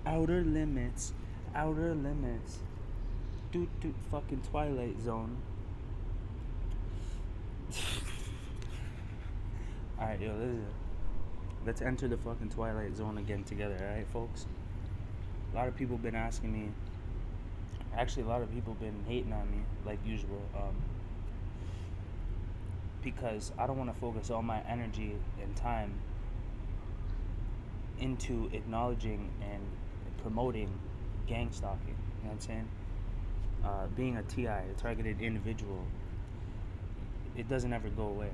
Outer limits. Outer limits. Doot fucking Twilight Zone. Alright, yo, let's enter the fucking Twilight Zone again together, alright, folks? A lot of people been asking me. Actually, a lot of people been hating on me, like usual, because I don't want to focus all my energy and time into acknowledging and promoting gang stalking. You know what I'm saying? Being a TI, a targeted individual, it doesn't ever go away.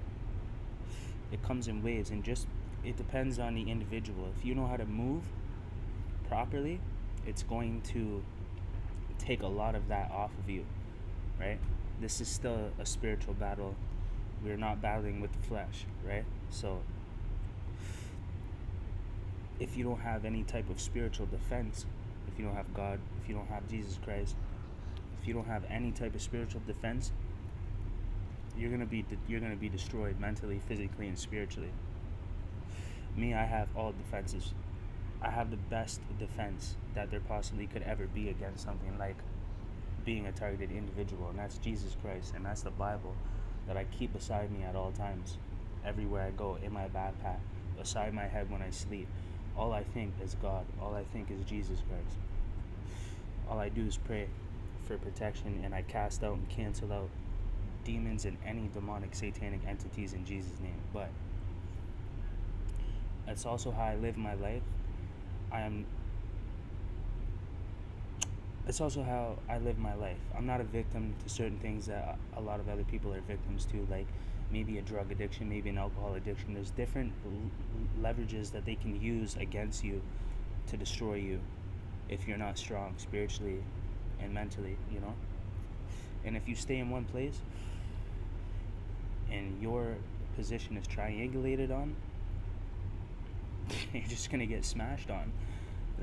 It comes in waves, and just it depends on the individual. If you know how to move properly, it's going to take a lot of that off of you, right? This is still a spiritual battle. We're not battling with the flesh, right? So if you don't have any type of spiritual defense, if you don't have God, if you don't have Jesus Christ, if you don't have any type of spiritual defense, you're gonna be destroyed mentally, physically, and spiritually. Me, I have all defenses. I have the best defense that there possibly could ever be against something like being a targeted individual, and that's Jesus Christ, and that's the Bible that I keep beside me at all times, everywhere I go, in my backpack, beside my head when I sleep. All I think is God. All I think is Jesus Christ. All I do is pray for protection, and I cast out and cancel out demons and any demonic satanic entities in Jesus' name. But that's also how I live my life. I am It's also how I live my life. I'm not a victim to certain things that a lot of other people are victims to, like maybe a drug addiction, maybe an alcohol addiction. There's different leverages that they can use against you to destroy you if you're not strong spiritually and mentally, you know? And if you stay in one place and your position is triangulated on, you're just gonna get smashed on.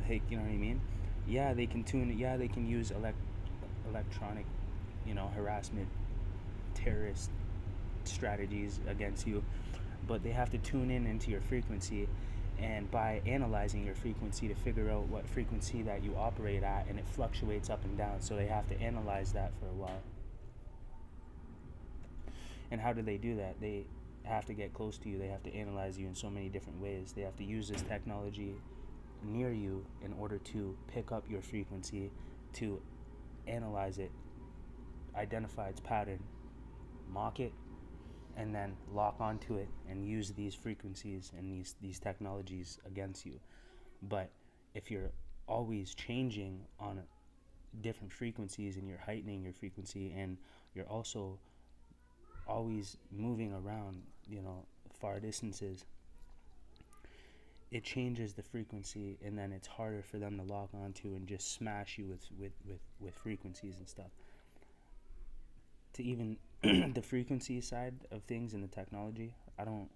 Like, you know what I mean? Yeah, they can tune it. Yeah, they can use electronic, harassment, terrorist strategies against you, but they have to tune in into your frequency, and by analyzing your frequency to figure out what frequency that you operate at, and it fluctuates up and down. So they have to analyze that for a while. And how do they do that? They have to get close to you. They have to analyze you in so many different ways. They have to use this technology near you in order to pick up your frequency, to analyze it, identify its pattern, mock it, and then lock onto it and use these frequencies and these technologies against you. But if you're always changing on different frequencies, and you're heightening your frequency, and you're also always moving around, far distances, it changes the frequency, and then it's harder for them to lock onto and just smash you with frequencies and stuff. To even the frequency side of things and the technology, I don't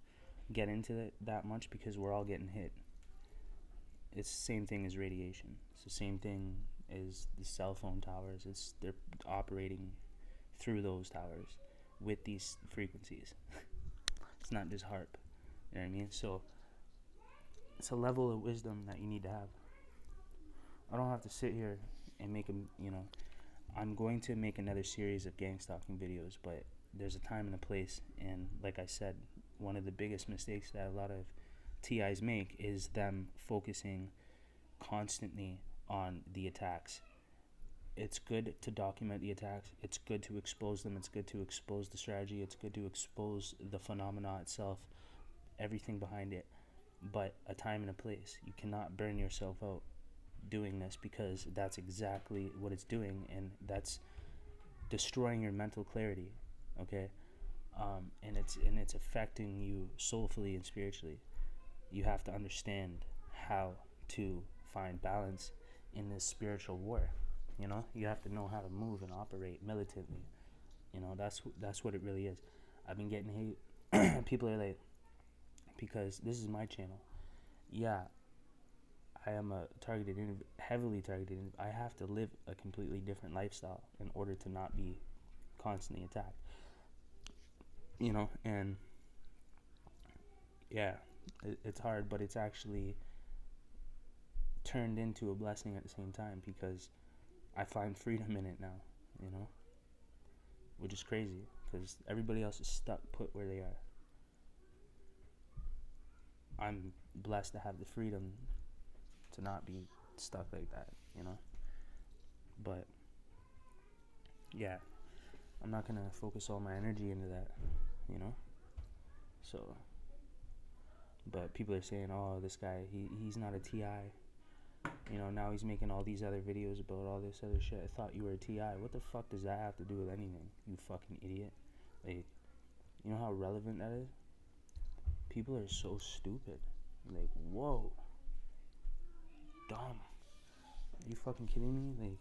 get into it that much because we're all getting hit. It's the same thing as radiation. It's the same thing as the cell phone towers. They're operating through those towers with these frequencies. It's not just HARP. You know what I mean? So it's a level of wisdom that you need to have. I don't have to sit here and make them, I'm going to make another series of gang stalking videos, but there's a time and a place. And like I said, one of the biggest mistakes that a lot of TIs make is them focusing constantly on the attacks. It's good to document the attacks. It's good to expose them. It's good to expose the strategy. It's good to expose the phenomena itself, everything behind it. But a time and a place. You cannot burn yourself out doing this, because that's exactly what it's doing, and that's destroying your mental clarity. Okay, and it's affecting you soulfully and spiritually. You have to understand how to find balance in this spiritual war. You have to know how to move and operate militantly. That's what it really is. I've been getting hate. People are like, because this is my channel. Yeah, I am a heavily targeted. I have to live a completely different lifestyle in order to not be constantly attacked. And yeah, it's hard, but it's actually turned into a blessing at the same time, because I find freedom in it now, you know, which is crazy because everybody else is stuck put where they are. I'm blessed to have the freedom to not be stuck like that, you know. But yeah, I'm not gonna focus all my energy into that, you know. So, but people are saying, oh, this guy, he's not a TI. You know, now he's making all these other videos about all this other shit. I thought you were a TI. What the fuck does that have to do with anything, you fucking idiot? Like, you know how relevant that is? People are so stupid. Like, whoa. Dumb. Are you fucking kidding me?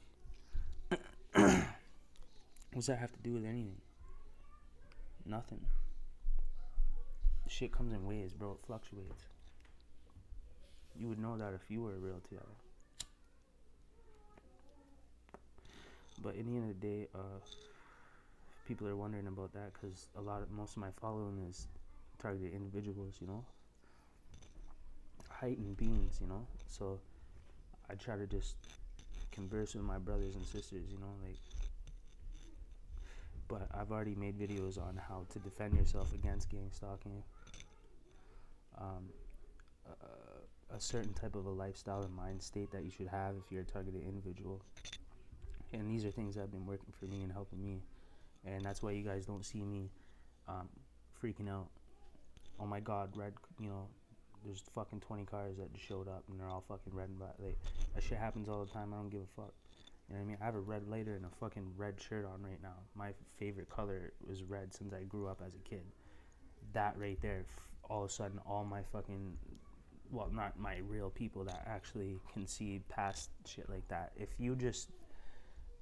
Like, what's that have to do with anything? Nothing. Shit comes in waves, bro. It fluctuates. You would know that if you were a real TI. But in the end of the day, people are wondering about that because most of my following is targeted individuals, you know, heightened beings, you know. So I try to just converse with my brothers and sisters, you know, like. But I've already made videos on how to defend yourself against gang stalking, a certain type of a lifestyle and mind state that you should have if you're a targeted individual. And these are things that have been working for me and helping me. And that's why you guys don't see me freaking out. Oh my god, red, you know, there's fucking 20 cars that just showed up and they're all fucking red and black. Like, that shit happens all the time. I don't give a fuck. You know what I mean? I have a red lighter and a fucking red shirt on right now. My favorite color was red since I grew up as a kid. That right there, all of a sudden, all my fucking, well, not my real people that actually can see past shit like that. If you just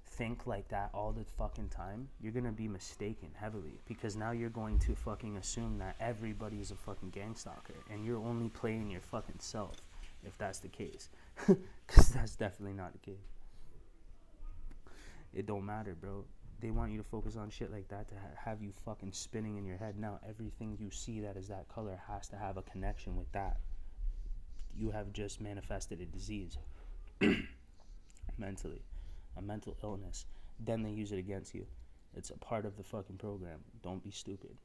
think like that all the fucking time, you're gonna be mistaken heavily, because now you're going to fucking assume that everybody's a fucking gang stalker and you're only playing your fucking self if that's the case. Because that's definitely not the case. It don't matter, bro. They want you to focus on shit like that to have you fucking spinning in your head. Now everything you see that is that color has to have a connection with that. You have just manifested a disease mentally, a mental illness. Then they use it against you. It's a part of the fucking program. Don't be stupid.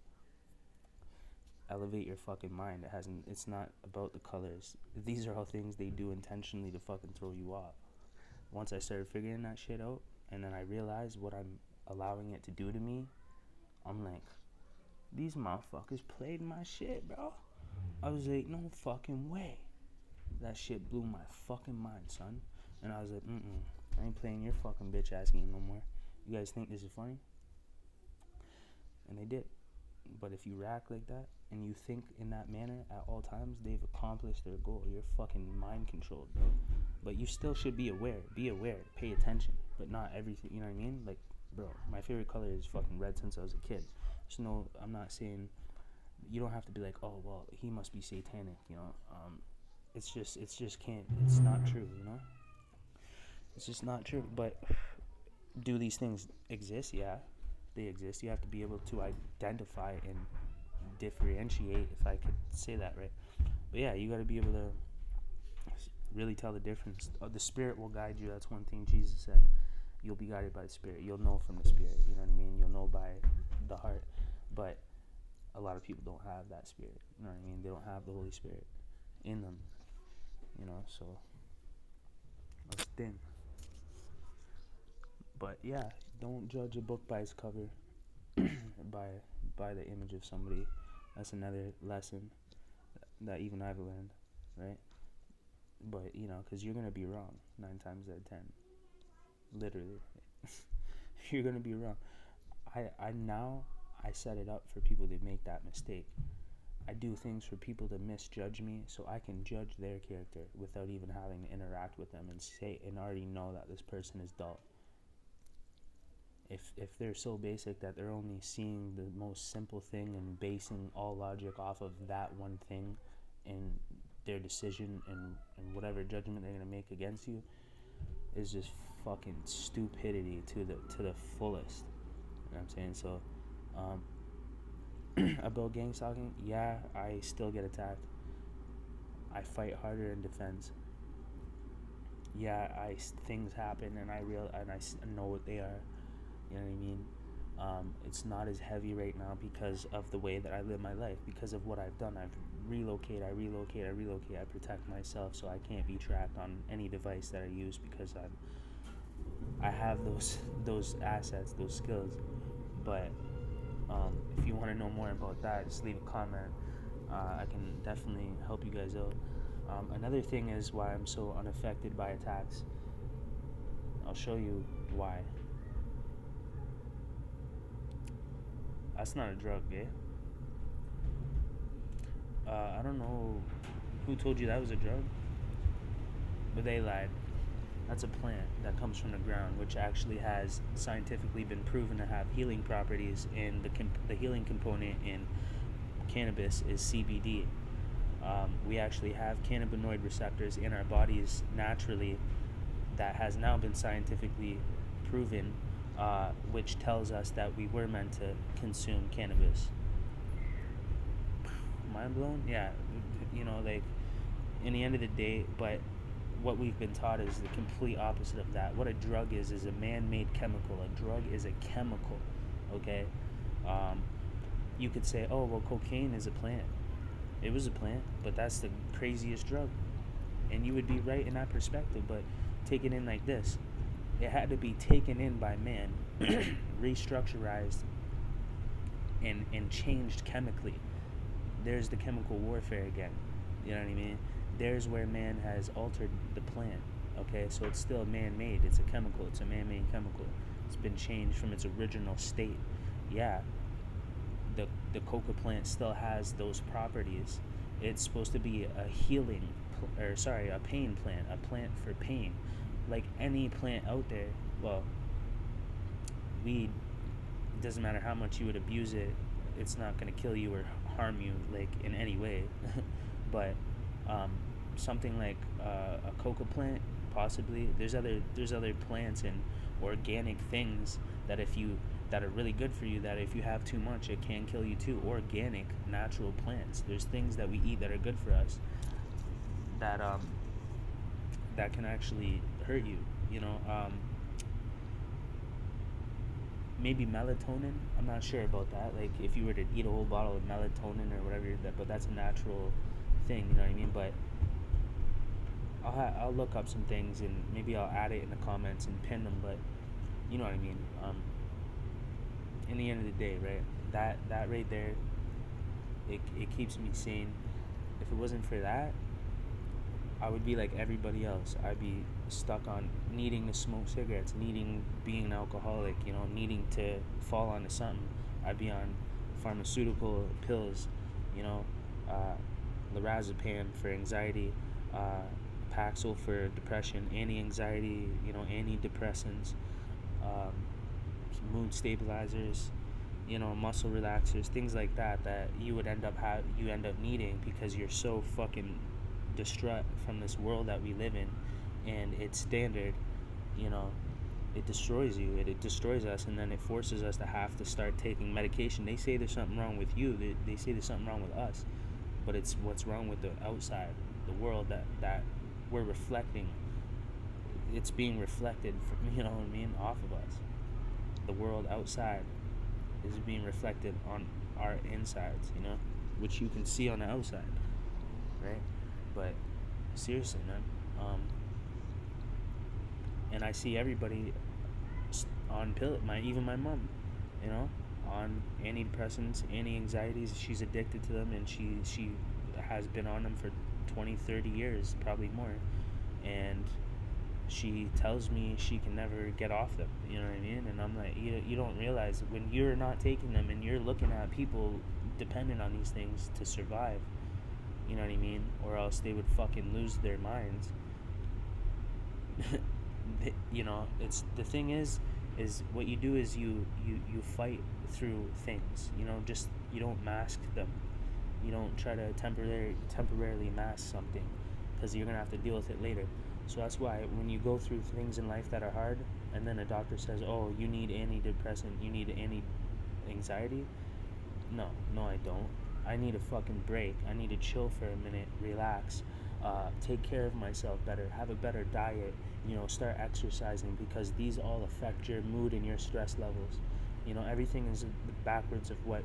Elevate your fucking mind. It's not about the colors. These are all things they do intentionally to fucking throw you off. Once I started figuring that shit out, and then I realized what I'm allowing it to do to me, I'm like, these motherfuckers played my shit, bro. I was like, no fucking way. That shit blew my fucking mind, son. And I was like, I ain't playing your fucking bitch ass game no more. You guys think this is funny? And they did. But if you react like that and you think in that manner at all times, they've accomplished their goal. You're fucking mind controlled, bro. But you still should be aware. Be aware. Pay attention. But not everything. You know what I mean? Like, bro, my favorite color is fucking red since I was a kid. I'm not saying, you don't have to be like, oh, well, he must be satanic, you know? It's just it's not true, you know? It's just not true. But do these things exist? Yeah, they exist. You have to be able to identify and differentiate, if I could say that right. But yeah, you got to be able to really tell the difference. The Spirit will guide you. That's one thing Jesus said. You'll be guided by the Spirit. You'll know from the Spirit. You know what I mean? You'll know by the heart. But a lot of people don't have that Spirit. You know what I mean? They don't have the Holy Spirit in them. You know, so that's the thing. But yeah, don't judge a book by its cover, by the image of somebody. That's another lesson that even I've learned, right? But, you know, because you're going to be wrong 9 times out of 10. Literally. You're going to be wrong. I set it up for people to make that mistake. I do things for people to misjudge me so I can judge their character without even having to interact with them and already know that this person is dull. If they're so basic that they're only seeing the most simple thing and basing all logic off of that one thing in their decision and whatever judgment they're going to make against you, is just fucking stupidity to the fullest. You know what I'm saying? So about gang stalking, yeah, I still get attacked. I fight harder in defense. yeah, things happen, and know what they are. You know what I mean? It's not as heavy right now because of the way that I live my life, because of what I've done. I've relocate. I protect myself so I can't be tracked on any device that I use because I have those assets, those skills. But if you want to know more about that, just leave a comment. I can definitely help you guys out. Another thing is why I'm so unaffected by attacks. I'll show you why. That's not a drug, eh? I don't know who told you that was a drug, but they lied. That's a plant that comes from the ground, which actually has scientifically been proven to have healing properties. And the healing component in cannabis is CBD. We actually have cannabinoid receptors in our bodies naturally that has now been scientifically proven, which tells us that we were meant to consume cannabis. Mind blown? Yeah, like in the end of the day, but what we've been taught is the complete opposite of that. What a drug is a man-made chemical. A drug is a chemical, okay? You could say, oh, well, cocaine is a plant. It was a plant, but that's the craziest drug. And you would be right in that perspective, but take it in like this. It had to be taken in by man, restructurized, and changed chemically. There's the chemical warfare again. You know what I mean? There's where man has altered the plant. Okay, so it's still man-made. It's a chemical. It's a man-made chemical. It's been changed from its original state. Yeah, the coca plant still has those properties. It's supposed to be a a pain plant, a plant for pain, like any plant out there. Well, weed, it doesn't matter how much you would abuse it, it's not going to kill you or harm you like in any way. But something like a coca plant, possibly. There's other plants and organic things that are really good for you, that if you have too much it can kill you too. Organic natural plants, there's things that we eat that are good for us that that can actually hurt you, you know. Maybe melatonin, I'm not sure about that, like if you were to eat a whole bottle of melatonin or whatever, but that's a natural thing, you know what I mean? But I'll look up some things and maybe I'll add it in the comments and pin them. But you know what I mean. In the end of the day, right? That right there, it keeps me sane. If it wasn't for that, I would be like everybody else. I'd be stuck on needing to smoke cigarettes, being an alcoholic, needing to fall onto something. I'd be on pharmaceutical pills, you know, lorazepam for anxiety, Paxil for depression, anti-anxiety, antidepressants, um, mood stabilizers, muscle relaxers, things like that you end up needing because you're so fucking distraught from this world that we live in, and its standard, you know, it destroys you. It destroys us, and then it forces us to have to start taking medication. They say there's something wrong with you. They say there's something wrong with us, but it's what's wrong with the outside, the world that we're reflecting. It's being reflected, from, you know what I mean, off of us. The world outside is being reflected on our insides, which you can see on the outside, right? But seriously, man, and I see everybody on even my mom, on antidepressants, anti-anxieties. She's addicted to them, and she has been on them for 20, 30 years, probably more, and she tells me she can never get off them, you know what I mean? And I'm like, you don't realize when you're not taking them and you're looking at people dependent on these things to survive, you know what I mean? Or else they would fucking lose their minds. It's the thing is what you do is you fight through things, just you don't mask them. You don't try to temporarily mask something, because you're gonna have to deal with it later. So that's why when you go through things in life that are hard, and then a doctor says, oh, you need antidepressant, you need anxiety, no, I don't. I need a fucking break. I need to chill for a minute, relax. take care of myself better, have a better diet, start exercising, because these all affect your mood and your stress levels. Everything is backwards of what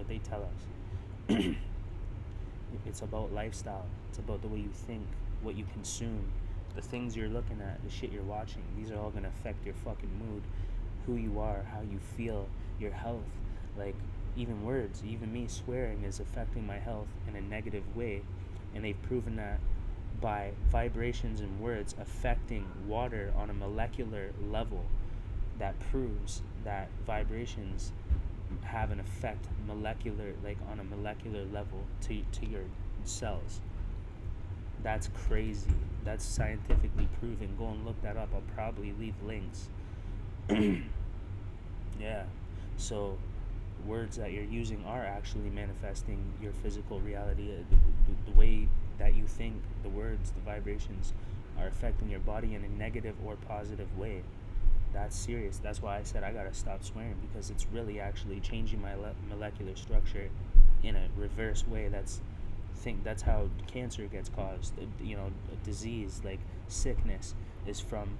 they tell us. It's about lifestyle. It's about the way you think, what you consume, the things you're looking at, the shit you're watching. These are all gonna affect your fucking mood, who you are, how you feel, your health. Like, even words, even me swearing is affecting my health in a negative way. And they've proven that by vibrations and words affecting water on a molecular level. That proves that vibrations have an effect on a molecular level to your cells. That's crazy. That's scientifically proven. Go and look that up. I'll probably leave links. Yeah. So words that you're using are actually manifesting your physical reality. The way that you think, the words, the vibrations are affecting your body in a negative or positive way. That's serious. That's why I said I gotta stop swearing, because it's really actually changing my molecular structure in a reverse way. That's how cancer gets caused. A disease like sickness is from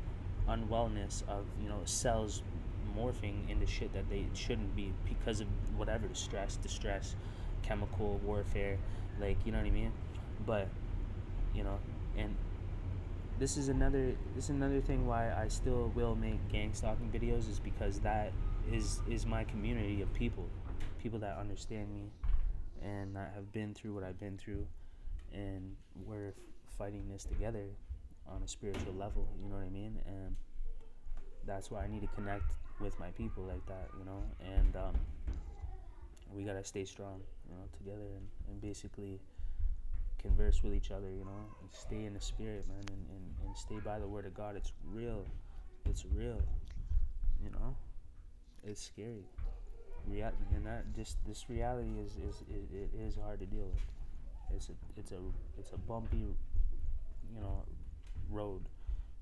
unwellness of cells morphing into shit that they shouldn't be, because of whatever, distress, chemical warfare, you know what I mean. But and this is another thing why I still will make gang stalking videos, is because that is my community of people that understand me and that have been through what I've been through, and we're fighting this together on a spiritual level, you know what I mean. And that's why I need to connect with my people like that, and we gotta stay strong, together, and basically converse with each other, and stay in the spirit, man, and stay by the word of God. It's real. It's scary. And that just this reality is hard to deal with. It's a bumpy, road,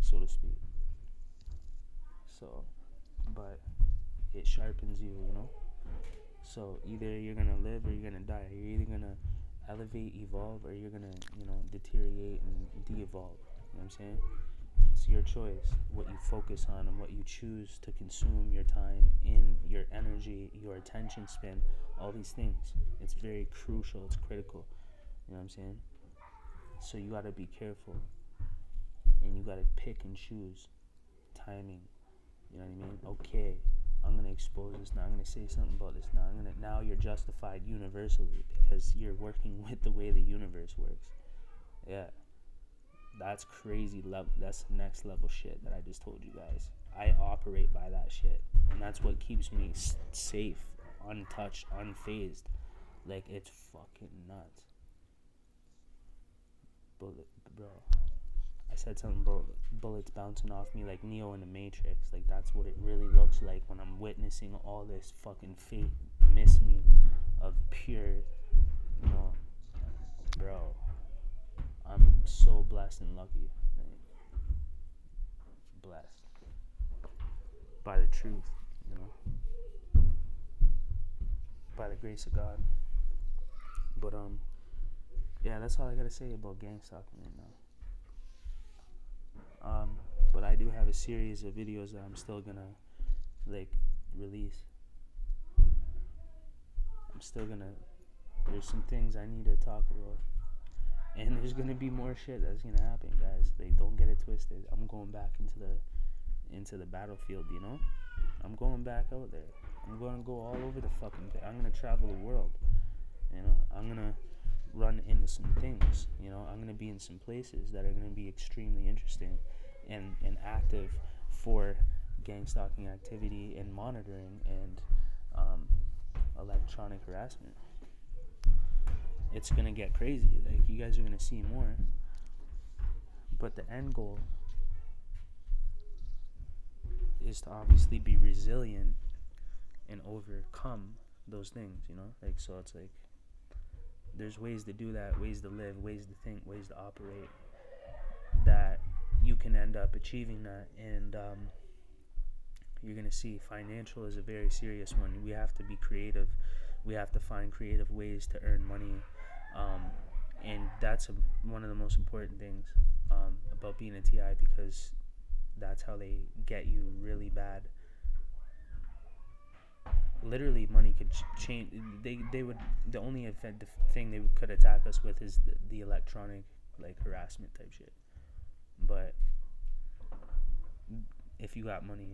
so to speak. So, but it sharpens you, So either you're gonna live or you're gonna die. You're either gonna elevate, evolve, or you're gonna, deteriorate and de-evolve. You know what I'm saying? It's your choice, what you focus on and what you choose to consume your time in, your energy, your attention span, all these things. It's very crucial, it's critical. You know what I'm saying? So you gotta be careful, and you gotta pick and choose timing. You know what I mean? Okay, I'm gonna expose this now. I'm gonna say something about this now. Now you're justified universally because you're working with the way the universe works. Yeah, that's crazy level. That's next level shit that I just told you guys. I operate by that shit, and that's what keeps me safe, untouched, unfazed. It's fucking nuts. Bullet, bro. I said something about bullets bouncing off me like Neo in the Matrix. That's what it really looks like when I'm witnessing all this fucking fate miss me of pure, bro. I'm so blessed and lucky. Blessed by the truth, by the grace of God. But yeah, that's all I gotta say about gang stalking right now. But I do have a series of videos that I'm still gonna release. There's some things I need to talk about, and there's gonna be more shit that's gonna happen, guys. Don't get it twisted. I'm going back into the battlefield, I'm going back out there. I'm gonna go all over the fucking thing. I'm gonna travel the world, I'm gonna run into some things, I'm gonna be in some places that are gonna be extremely interesting and active for gang stalking activity and monitoring and electronic harassment. It's gonna get crazy. You guys are gonna see more, but the end goal is to obviously be resilient and overcome those things, so it's there's ways to do that, ways to live, ways to think, ways to operate, that you can end up achieving that. And you're going to see financial is a very serious one. We have to be creative. We have to find creative ways to earn money And that's one of the most important things about being a TI, because that's how they get you really bad. Literally, money could change. They would, the only thing they could attack us with is the electronic, like, harassment type shit. But if you got money,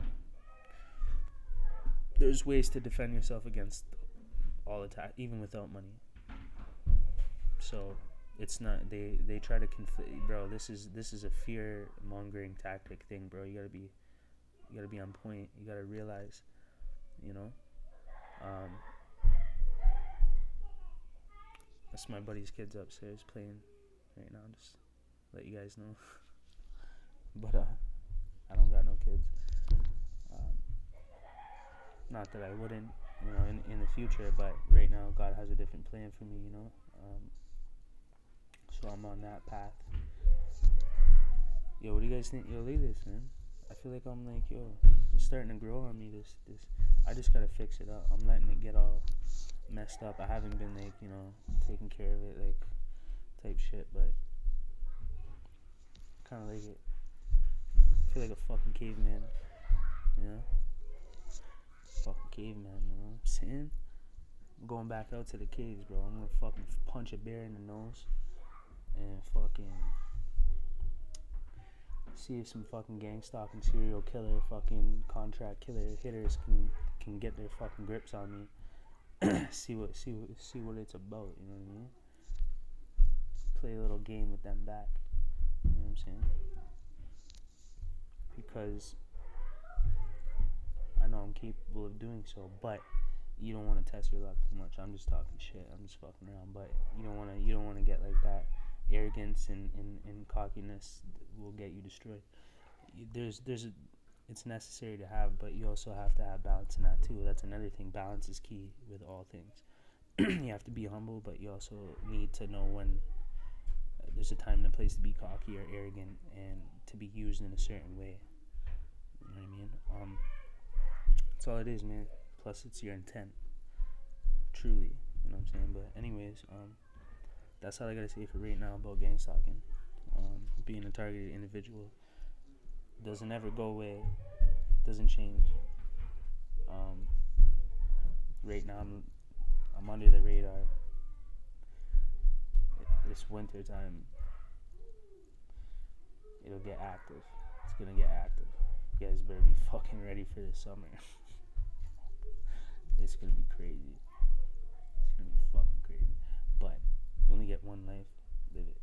there's ways to defend yourself against all attack, even without money. So it's not, they try to conflict, bro. This is a fear mongering tactic thing, bro. You gotta be on point. You gotta realize, you know. That's my buddy's kids upstairs playing right now. Just let you guys know. But I don't got no kids. Not that I wouldn't, you know, in the future, but right now God has a different plan for me, you know. So I'm on that path. Yo, what do you guys think? Yo, look at this, man. I feel like I'm like, yo, it's starting to grow on me. This. I just gotta fix it up. I'm letting it get all messed up. I haven't been, like, you know, taking care of it, like, type shit, but kind of like it. I feel like a fucking caveman, you know? Fucking caveman, you know what I'm saying? I'm going back out to the caves, bro. I'm gonna fucking punch a bear in the nose and fucking see if some fucking gangstalking serial killer, fucking contract killer hitters can get their fucking grips on me. see what it's about, you know what I mean? Play a little game with them back. You know what I'm saying? Because I know I'm capable of doing so, but you don't want to test your luck too much. I'm just talking shit. I'm just fucking around, but you don't want to get like that. Arrogance and cockiness will get you destroyed. It's necessary to have, but you also have to have balance in that too. That's another thing. Balance is key with all things. You have to be humble, but you also need to know when there's a time and a place to be cocky or arrogant and to be used in a certain way. You know what I mean? That's all it is, man. Plus, it's your intent. Truly, you know what I'm saying? But anyways, that's all I gotta say for right now about gang stalking. Being a targeted individual doesn't ever go away. Doesn't change. Right now, I'm under the radar. This winter time, it'll get active. It's gonna get active. You guys better be fucking ready for this summer. It's gonna be crazy. It's gonna be fucking crazy. But you only get one life. Live it.